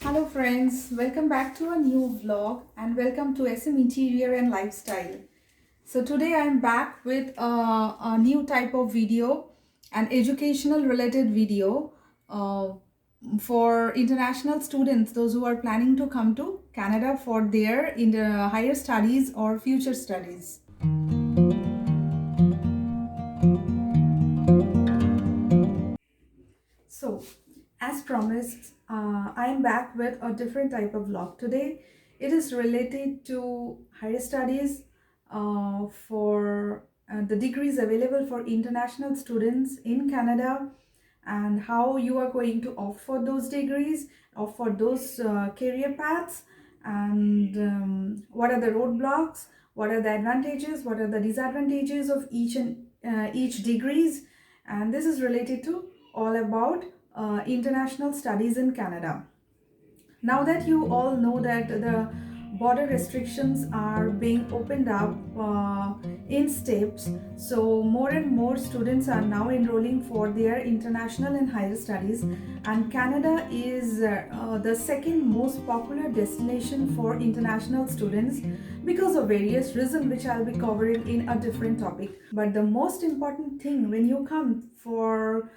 Hello friends, welcome back to a new vlog and welcome to SM Interior and Lifestyle. So today I am back with a new type of video, an educational related video for international students, those who are planning to come to Canada for their higher studies or future studies. So, as promised, I am back with a different type of vlog today. It is related to higher studies for the degrees available for international students in Canada and how you are going to opt for those degrees, opt for those career paths, and what are the roadblocks, what are the advantages, what are the disadvantages of each degrees. And this is related to all about international studies in Canada. Now that you all know that the border restrictions are being opened up in steps, so more and more students are now enrolling for their international and higher studies, and Canada is the second most popular destination for international students because of various reasons which I'll be covering in a different topic. But the most important thing when you come for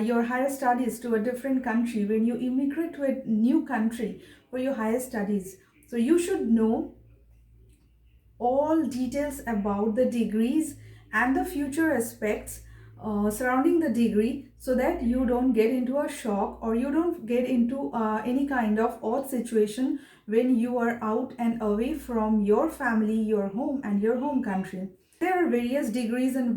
your higher studies to a different country, when you immigrate to a new country for your higher studies, so you should know all details about the degrees and the future aspects surrounding the degree, so that you don't get into a shock or you don't get into any kind of odd situation when you are out and away from your family, your home and your home country. There are various degrees and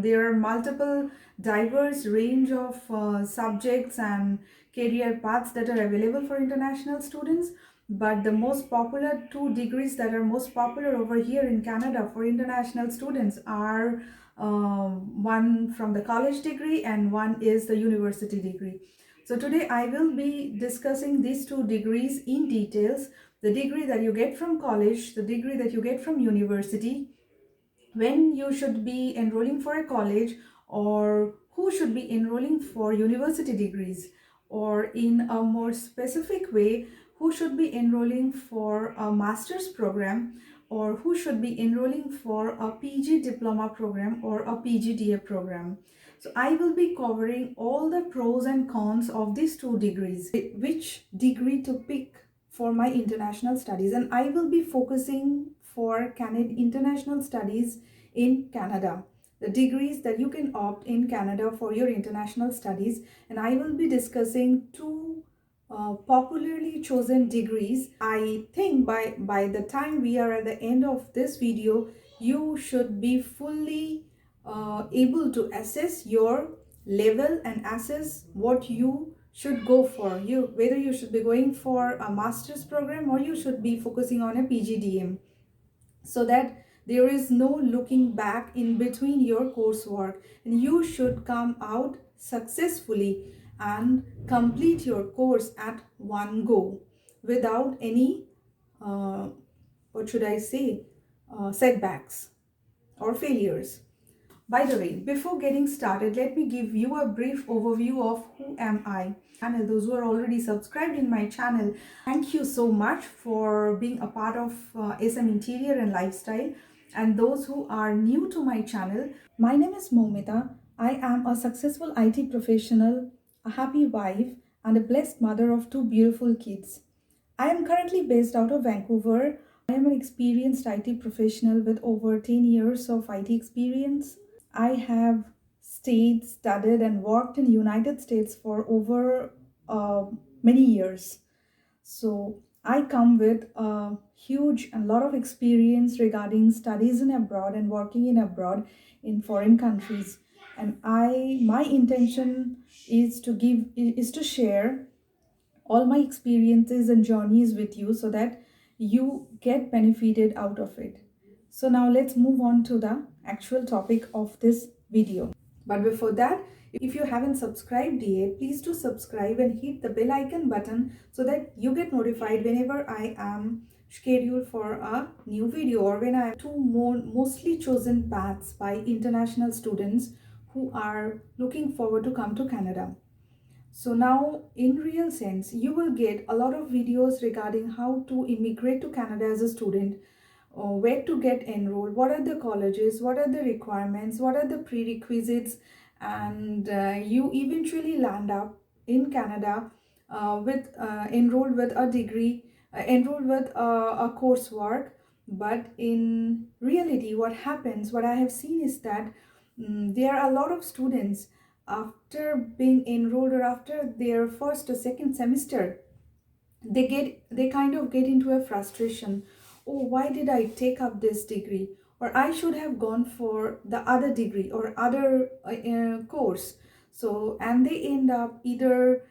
there are multiple diverse range of subjects and career paths that are available for international students. But the most popular two degrees that are most popular over here in Canada for international students are one from the college degree and one is the university degree. So today I will be discussing these two degrees in details: the degree that you get from college, the degree that you get from university, when you should be enrolling for a college, or who should be enrolling for university degrees, or in a more specific way, who should be enrolling for a master's program, or who should be enrolling for a PG diploma program or a PGDM program. So I will be covering all the pros and cons of these two degrees, which degree to pick for my international studies, and I will be focusing for Canadian international studies in Canada, the degrees that you can opt in Canada for your international studies. And I will be discussing two popularly chosen degrees. I think by the time we are at the end of this video, you should be fully able to assess your level and assess what you should go for, whether you should be going for a master's program or you should be focusing on a PGDM, so that there is no looking back in between your coursework, and you should come out successfully and complete your course at one go without any what should I say, setbacks or failures. By the way, before getting started, let me give you a brief overview of who am I. And those who are already subscribed in my channel, thank you so much for being a part of SM Interior and Lifestyle. And those who are new to my channel, my name is Moumita. I am a successful IT professional, a happy wife, and a blessed mother of two beautiful kids. I am currently based out of Vancouver. I am an experienced IT professional with over 10 years of IT experience. I have stayed, studied, and worked in the United States for over many years. So I come with a huge and lot of experience regarding studies in abroad and working in abroad in foreign countries. And my intention is to share all my experiences and journeys with you so that you get benefited out of it. So now let's move on to the actual topic of this video. But before that, if you haven't subscribed yet, please do subscribe and hit the bell icon button so that you get notified whenever I am scheduled for a new video, or when I have two more mostly chosen paths by international students who are looking forward to come to Canada. So now, in real sense, you will get a lot of videos regarding how to immigrate to Canada as a student, where to get enrolled, what are the colleges, what are the requirements, what are the prerequisites, and you eventually land up in Canada with enrolled with a degree, enrolled with a coursework. But in reality, what happens, what I have seen is that there are a lot of students after being enrolled or after their first or second semester, they kind of get into a frustration. Oh, why did I take up this degree, or I should have gone for the other degree or other course. So, and they end up either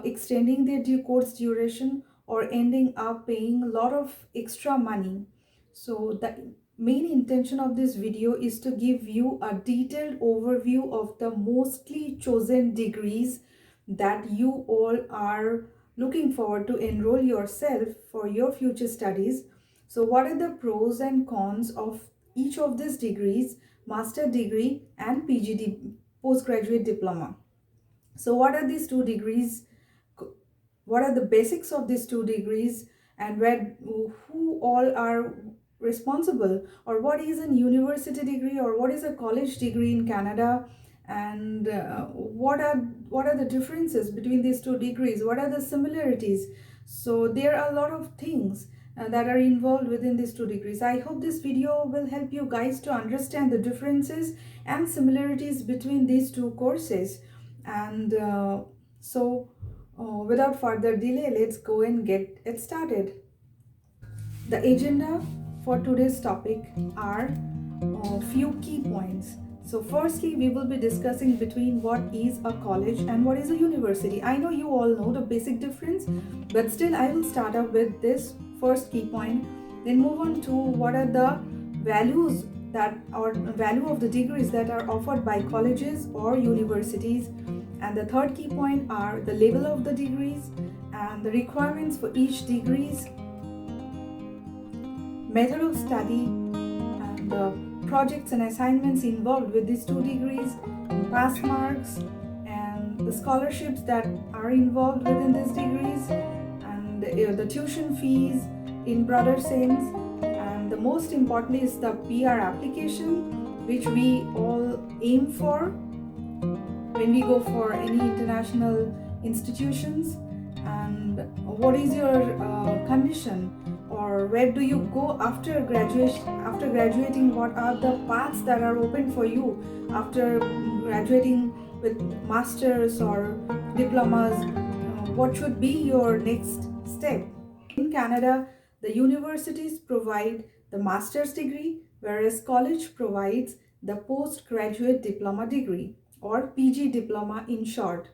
extending their course duration or ending up paying a lot of extra money. So the main intention of this video is to give you a detailed overview of the mostly chosen degrees that you all are looking forward to enroll yourself for your future studies. So what are the pros and cons of each of these degrees, master degree and PGD, postgraduate diploma? So what are these two degrees? What are the basics of these two degrees, and where, who all are responsible, or what is a university degree or what is a college degree in Canada, and what are the differences between these two degrees, what are the similarities? So there are a lot of things that are involved within these two degrees. I hope this video will help you guys to understand the differences and similarities between these two courses. And without further delay, let's go and get it started. The agenda for today's topic are a few key points. So, firstly, we will be discussing between what is a college and what is a university. I know you all know the basic difference, but still, I will start up with this first key point, then move on to what are the values that or value of the degrees that are offered by colleges or universities, and the third key point are the level of the degrees and the requirements for each degrees, method of study, and the projects and assignments involved with these two degrees, pass marks, and the scholarships that are involved within these degrees, and the tuition fees in broader sense, and the most importantly is the PR application, which we all aim for when we go for any international institutions, and what is your condition, or where do you go after graduating, what are the paths that are open for you after graduating with masters or diplomas, what should be your next step. In Canada, the universities provide the master's degree, whereas college provides the postgraduate diploma degree, or PG diploma in short,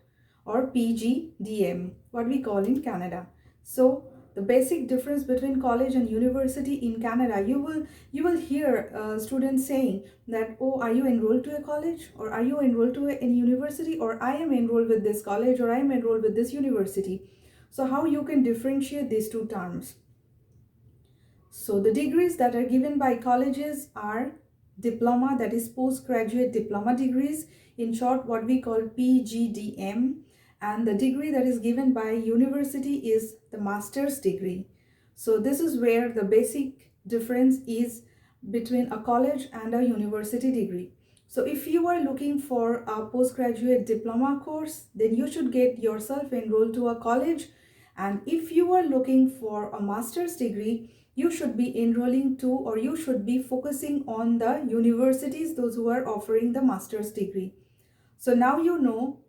or PGDM, what we call in Canada. So the basic difference between college and university in Canada, you will hear students saying that, oh, are you enrolled to a college, or are you enrolled to a university, or I am enrolled with this college, or I am enrolled with this university. So how you can differentiate these two terms? So the degrees that are given by colleges are diploma, that is postgraduate diploma degrees, in short what we call PGDM, and the degree that is given by university is the master's degree. So this is where the basic difference is between a college and a university degree. So if you are looking for a postgraduate diploma course, then you should get yourself enrolled to a college, and if you are looking for a master's degree, you should be enrolling to, or you should be focusing on the universities, those who are offering the master's degree. So now you know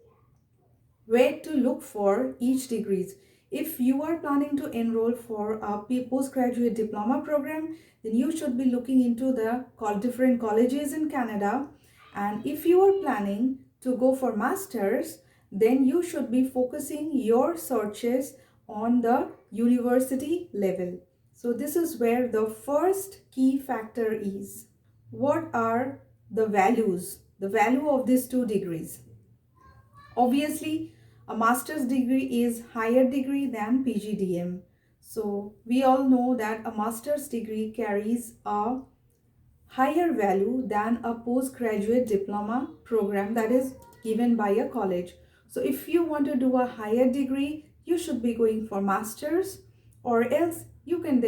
where to look for each degrees. If you are planning to enroll for a postgraduate diploma program, then you should be looking into the different colleges in Canada. And if you are planning to go for masters, then you should be focusing your searches on the university level. So this is where the first key factor is. What are the values? The value of these two degrees. Obviously, a master's degree is higher degree than PGDM. So we all know that a master's degree carries a higher value than a postgraduate diploma program that is given by a college. So if you want to do a higher degree, you should be going for masters, or else you can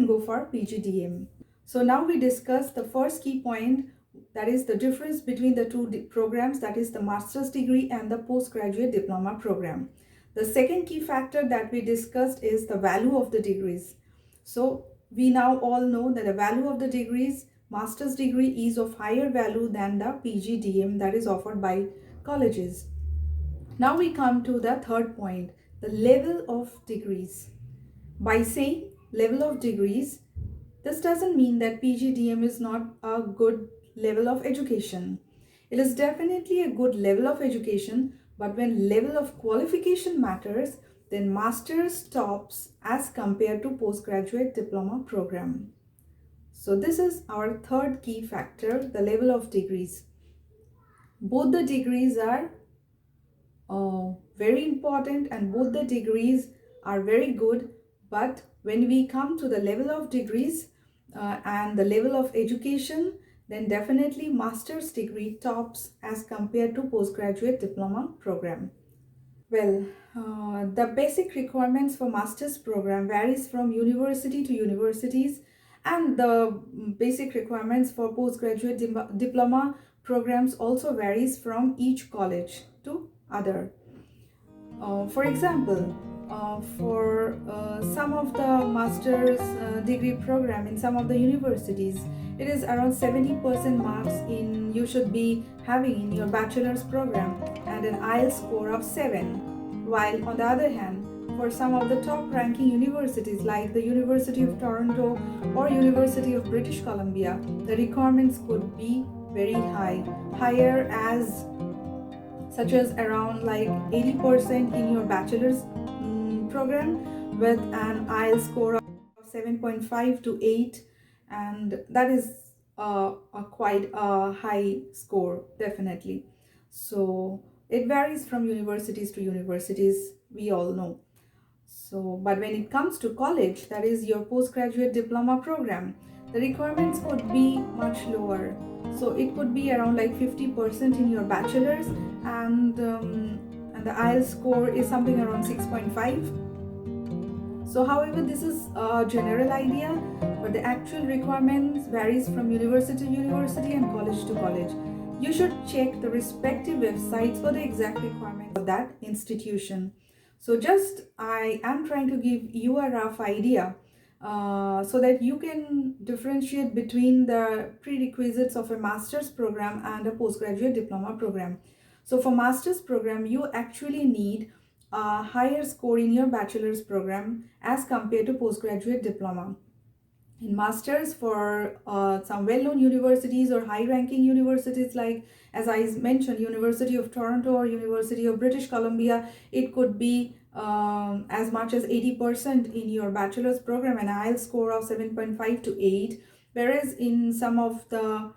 go for PGDM. So now we discuss the first key point, that is the difference between the two programs, that is the master's degree and the postgraduate diploma program. The second key factor that we discussed is the value of the degrees. So we now all know that the value of the degrees, master's degree is of higher value than the PGDM that is offered by colleges. Now we come to the third point, the level of degrees. By saying level of degrees, this doesn't mean that PGDM is not a good level of education. It is definitely a good level of education, but when level of qualification matters, then master's tops as compared to postgraduate diploma program. So this is our third key factor, the level of degrees. Both the degrees are very important and both the degrees are very good, but when we come to the level of degrees and the level of education, then definitely master's degree tops as compared to postgraduate diploma program. Well, the basic requirements for master's program varies from university to universities, and the basic requirements for postgraduate diploma programs also varies from each college to other. For example, for some of the master's degree program in some of the universities, it is around 70% marks in you should be having in your bachelor's program and an IELTS score of 7. While on the other hand, for some of the top ranking universities like the University of Toronto or University of British Columbia, the requirements could be very high, higher as such as around like 80% in your bachelor's program with an IELTS score of 7.5 to 8, and that is a quite a high score definitely. So it varies from universities to universities, we all know. So, but when it comes to college, that is your postgraduate diploma program, the requirements could be much lower. So it could be around like 50% in your bachelor's, and the IELTS score is something around 6.5. So, however, this is a general idea, but the actual requirements varies from university to university and college to college. You should check the respective websites for the exact requirements of that institution. So just I am trying to give you a rough idea so that you can differentiate between the prerequisites of a master's program and a postgraduate diploma program. So for master's program, you actually need a higher score in your bachelor's program as compared to postgraduate diploma. In masters, for some well-known universities or high-ranking universities like, as I mentioned, University of Toronto or University of British Columbia, it could be as much as 80% in your bachelor's program and IELTS score of 7.5 to 8, whereas in some of the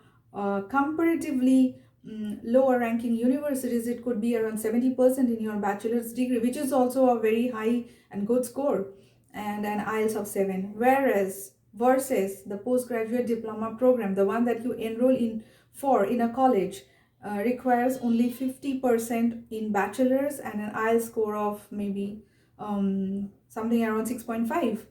comparatively lower ranking universities, it could be around 70% in your bachelor's degree, which is also a very high and good score, and an IELTS of 7. Whereas versus the postgraduate diploma program, the one that you enroll in for in a college, requires only 50% in bachelor's and an IELTS score of maybe something around 6.5.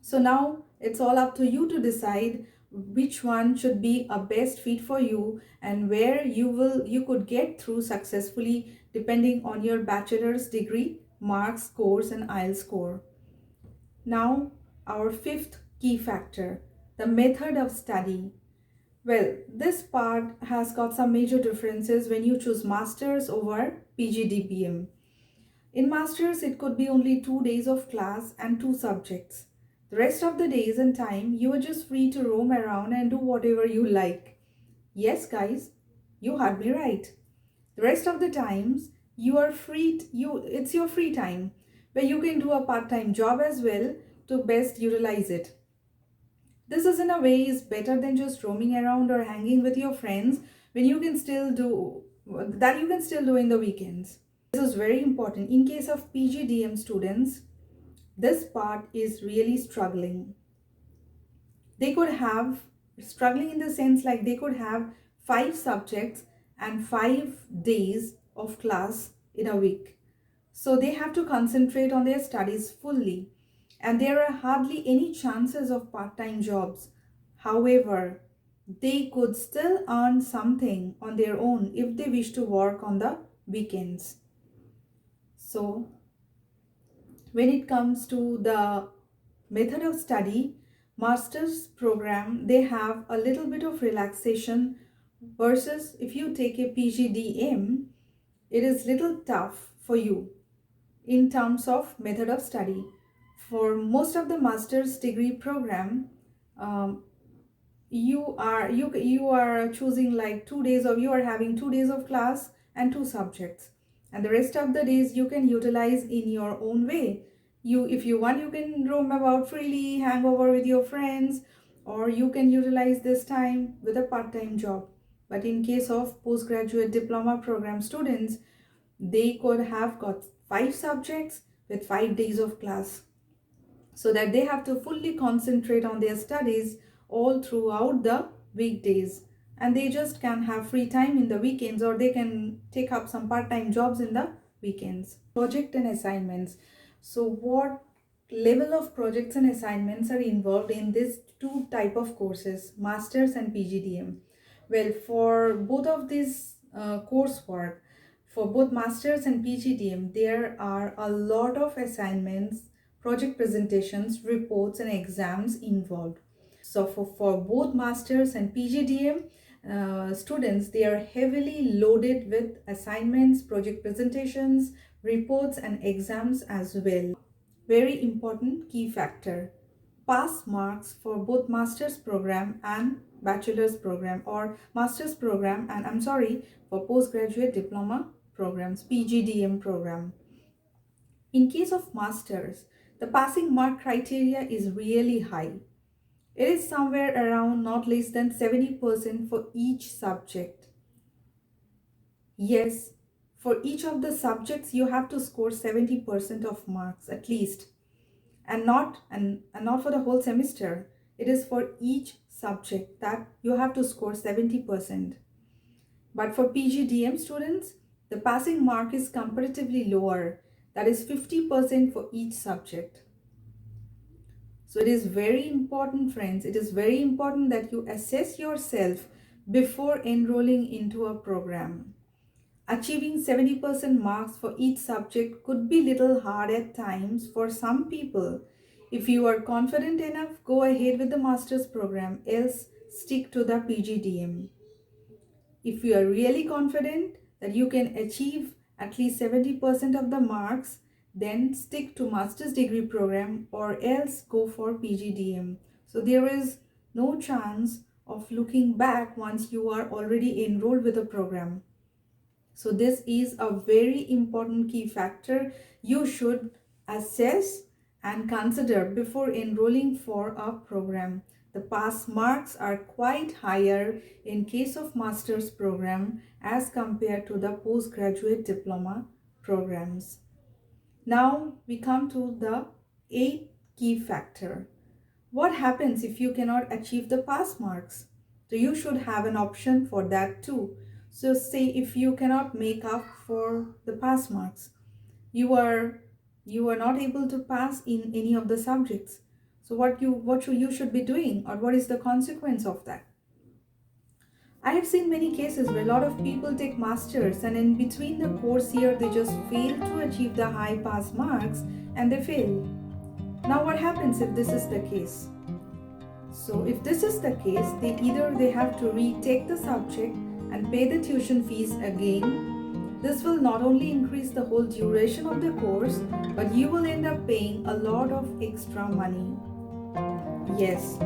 So now it's all up to you to decide which one should be a best fit for you and where you could get through successfully depending on your bachelor's degree marks, scores, and IELTS score. Now, our fifth key factor, the method of study. Well, this part has got some major differences when you choose masters over PGDBM. In masters, it could be only 2 days of class and 2 subjects. The rest of the days and time, you are just free to roam around and do whatever you like. Yes, guys, you heard me right. The rest of the times, you are free, it's your free time where you can do a part-time job as well to best utilize it. This is in a way is better than just roaming around or hanging with your friends when you can still do that you can still do in the weekends. This is very important. In case of PGDM students, this part is really struggling. They could have struggling in the sense like they could have 5 subjects and 5 days of class in a week. So they have to concentrate on their studies fully, and there are hardly any chances of part-time jobs. However, they could still earn something on their own if they wish to work on the weekends. So when it comes to the method of study, master's program, they have a little bit of relaxation versus if you take a PGDM, it is little tough for you in terms of method of study. For most of the master's degree program, um, you are choosing like 2 days, or you are having 2 days of class and two subjects, and the rest of the days you can utilize in your own way. You, if you want, you can roam about freely, hang over with your friends, or you can utilize this time with a part-time job. But in case of postgraduate diploma program students, they could have got 5 subjects with 5 days of class, so that they have to fully concentrate on their studies all throughout the weekdays, and they just can have free time in the weekends, or they can take up some part-time jobs in the weekends. Project and assignments. So what level of projects and assignments are involved in this two type of courses, masters and PGDM? Well, for both of these coursework, for both masters and PGDM, there are a lot of assignments, project presentations, reports, and exams involved. So for both masters and PGDM students, they are heavily loaded with assignments, project presentations, reports, and exams as well. Very important key factor: pass marks for both master's program and bachelor's program, or master's program and, I'm sorry, for postgraduate diploma programs, PGDM program. In case of masters, the passing mark criteria is really high. It is somewhere around not less than 70% for each subject. Yes, for each of the subjects you have to score 70% of marks at least, and not for the whole semester. It is for each subject that you have to score 70%. But for PGDM students, the passing mark is comparatively lower, that is 50% for each subject. So it is very important, friends, it is very important that you assess yourself before enrolling into a program. Achieving 70% marks for each subject could be little hard at times for some people. If you are confident enough, go ahead with the master's program, else stick to the PGDM. If you are really confident that you can achieve at least 70% of the marks, then stick to master's degree program, or else go for PGDM. So there is no chance of looking back once you are already enrolled with the program. So this is a very important key factor you should assess and consider before enrolling for a program. The pass marks are quite higher in case of master's program as compared to the postgraduate diploma programs. Now we come to the eighth key factor. What happens if you cannot achieve the pass marks? So you should have an option for that too. So say if you cannot make up for the pass marks, you are not able to pass in any of the subjects. So what you should be doing, or what is the consequence of that? I have seen many cases where a lot of people take masters, and in between the course year they just fail to achieve the high pass marks and they fail. Now what happens if this is the case? So if this is the case, they have to retake the subject and pay the tuition fees again. This will not only increase the whole duration of the course, but you will end up paying a lot of extra money. Yes.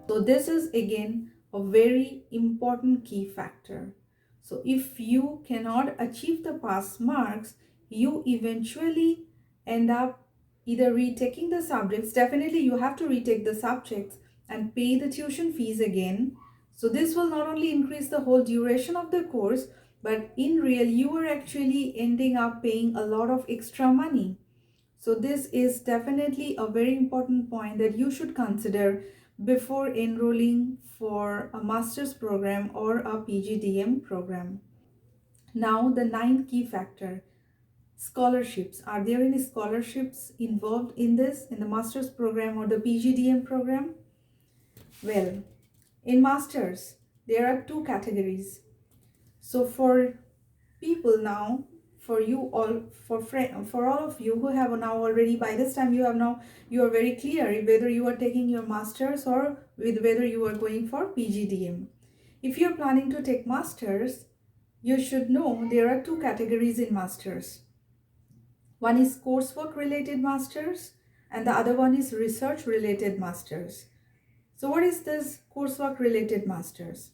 So this is again a very important key factor. So if you cannot achieve the pass marks, you eventually end up either retaking the subjects. Definitely you have to retake the subjects and pay the tuition fees again. So this will not only increase the whole duration of the course, but in real you are actually ending up paying a lot of extra money. So this is definitely a very important point that you should consider before enrolling for a master's program or a PGDM program. Now, the ninth key factor, scholarships. Are there any scholarships involved in this, in the master's program or the PGDM program? Well, in masters, there are two categories. So for people now, for you all, for all of you who have now already, by this time you are very clear whether you are taking your masters or whether you are going for PGDM. If you are planning to take masters, you should know there are two categories in masters. One is coursework related masters and the other one is research related masters. So what is this coursework related masters?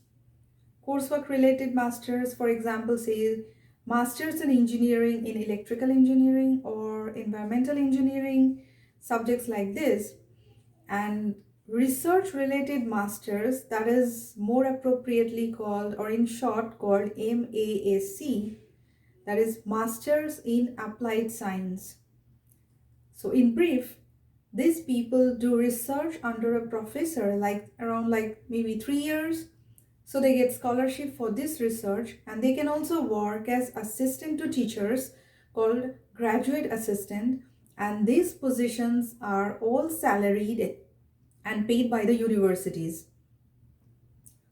Coursework related masters, for example, say masters in engineering, in electrical engineering or environmental engineering, subjects like this. And research related masters, that is more appropriately called, or in short called, MASC, that is Masters in Applied Science. So in brief, these people do research under a professor around maybe 3 years. So they get scholarship for this research, and they can also work as assistant to teachers called graduate assistant, and these positions are all salaried and paid by the universities.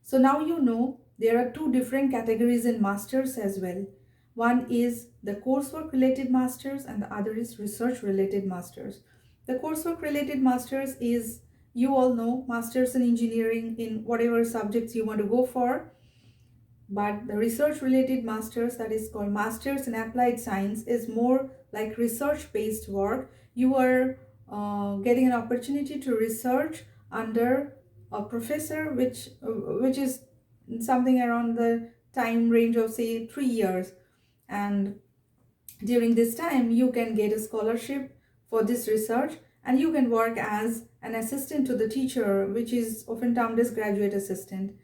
So now you know there are two different categories in masters as well. One is the coursework related masters and the other is research related masters. The coursework related masters is, you all know, masters in engineering in whatever subjects you want to go for. But the research related masters, that is called masters in applied science, is more like research based work. You are getting an opportunity to research under a professor which is something around the time range of say 3 years, and during this time you can get a scholarship for this research and you can work as an assistant to the teacher, which is often termed as graduate assistant,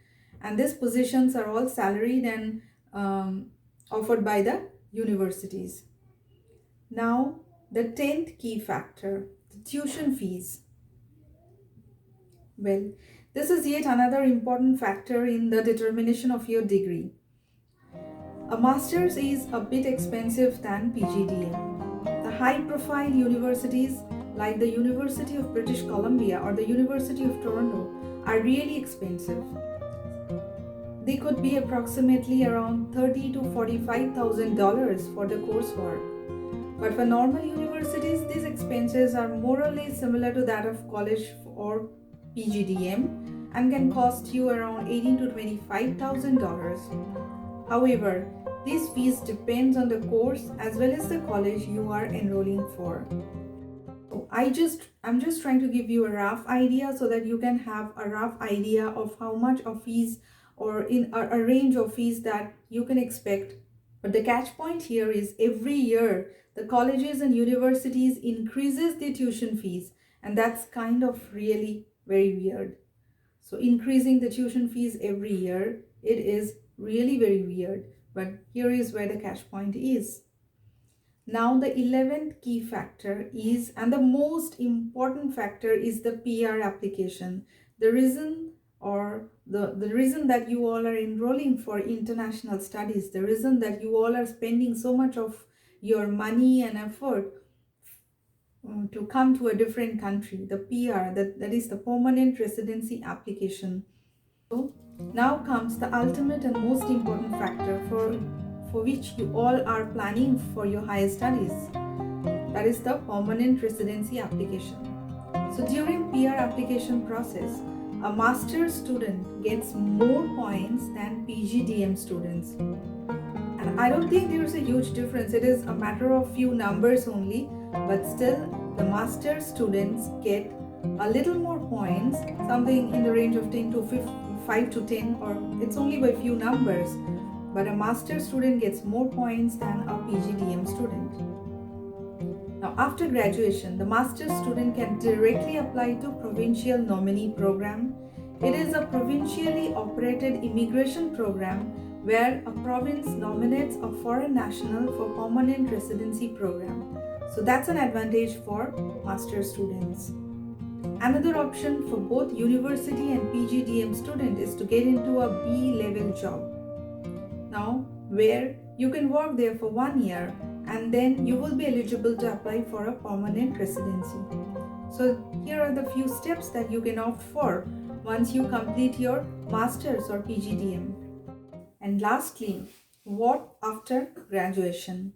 and these positions are all salaried and offered by the universities. Now the 10th key factor, the tuition fees. Well, this is yet another important factor in the determination of your degree. A master's is a bit expensive than PGDM. The high-profile universities like the University of British Columbia or the University of Toronto are really expensive. They could be approximately around $30,000 to $45,000 for the coursework. But for normal universities, these expenses are more or less similar to that of college or PGDM and can cost you around $18,000 to $25,000. However, these fees depends on the course as well as the college you are enrolling for. So I'm just trying to give you a rough idea so that you can have a rough idea of how much of fees or in a range of fees that you can expect. But the catch point here is every year the colleges and universities increases the tuition fees, and that's kind of really very weird. So increasing the tuition fees every year, it is really very weird. But here is where the catch point is. Now the 11th key factor is, and the most important factor is the PR application. The reason the reason that you all are enrolling for international studies, the reason that you all are spending so much of your money and effort to come to a different country, the PR, that is the permanent residency application. So now comes the ultimate and most important factor for which you all are planning for your higher studies. That is the permanent residency application. So during PR application process, a master's student gets more points than PGDM students. And I don't think there is a huge difference. It is a matter of few numbers only, but still the master's students get a little more points, something in the range of 5 to 10, or it's only by few numbers, but a master's student gets more points than a PGDM student. Now after graduation, the master's student can directly apply to Provincial Nominee Program. It is a provincially operated immigration program where a province nominates a foreign national for permanent residency program. So that's an advantage for master's students. Another option for both university and PGDM student is to get into a B-level job. Now, where You can work there for 1 year and then you will be eligible to apply for a permanent residency. So here are the few steps that you can opt for once you complete your master's or PGDM. And lastly, what after graduation?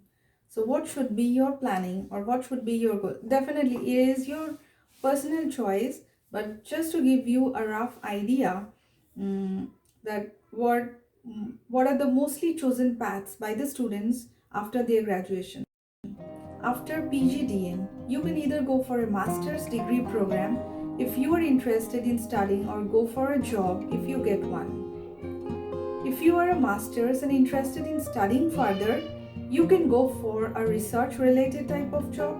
So what should be your planning or what should be your goal? Definitely it is your personal choice, but just to give you a rough idea, that what are the mostly chosen paths by the students after their graduation. After PGDM, you can either go for a master's degree program if you are interested in studying, or go for a job if you get one. If you are a master's and interested in studying further, you can go for a research related type of job.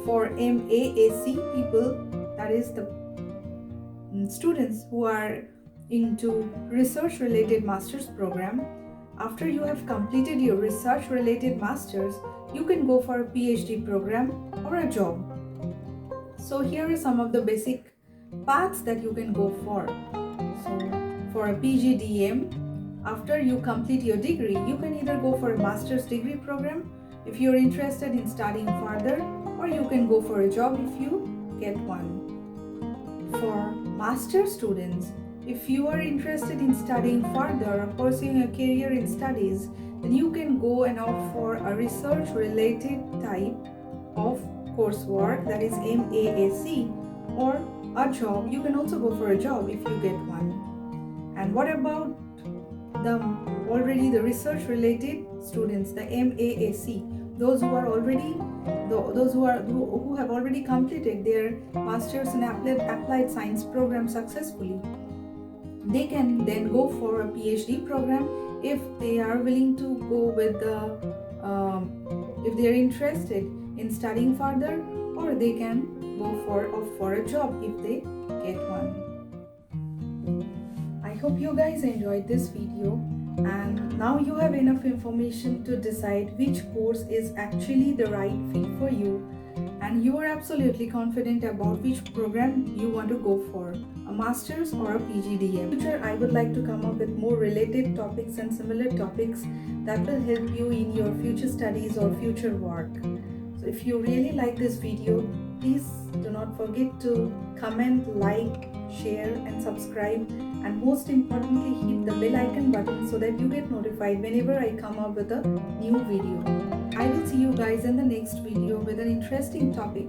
For MAAC people, that is the students who are into research related master's program, after you have completed your research related masters, you can go for a PhD program or a job. So here are some of the basic paths that you can go for. So for a PGDM, after you complete your degree, you can either go for a master's degree program if you're interested in studying further, or you can go for a job if you get one. For master's students, if you are interested in studying further or pursuing a career in studies, then you can go and opt for a research related type of coursework, that is MAAC, or a job. You can also go for a job if you get one. And what about the research related students, the MAAC, those who are already who have already completed their masters in applied science program successfully? They can then go for a PhD program if they are willing to go with the if they are interested in studying further, or they can go for a job if they get one. I hope you guys enjoyed this video, and now you have enough information to decide which course is actually the right fit for you, and you are absolutely confident about which program you want to go for, a master's or a PGDM. In the future, I would like to come up with more related topics and similar topics that will help you in your future studies or future work. So if you really like this video, please do not forget to comment, like, share and subscribe, and most importantly hit the bell icon button so that you get notified whenever I come up with a new video. I will see you guys in the next video with an interesting topic.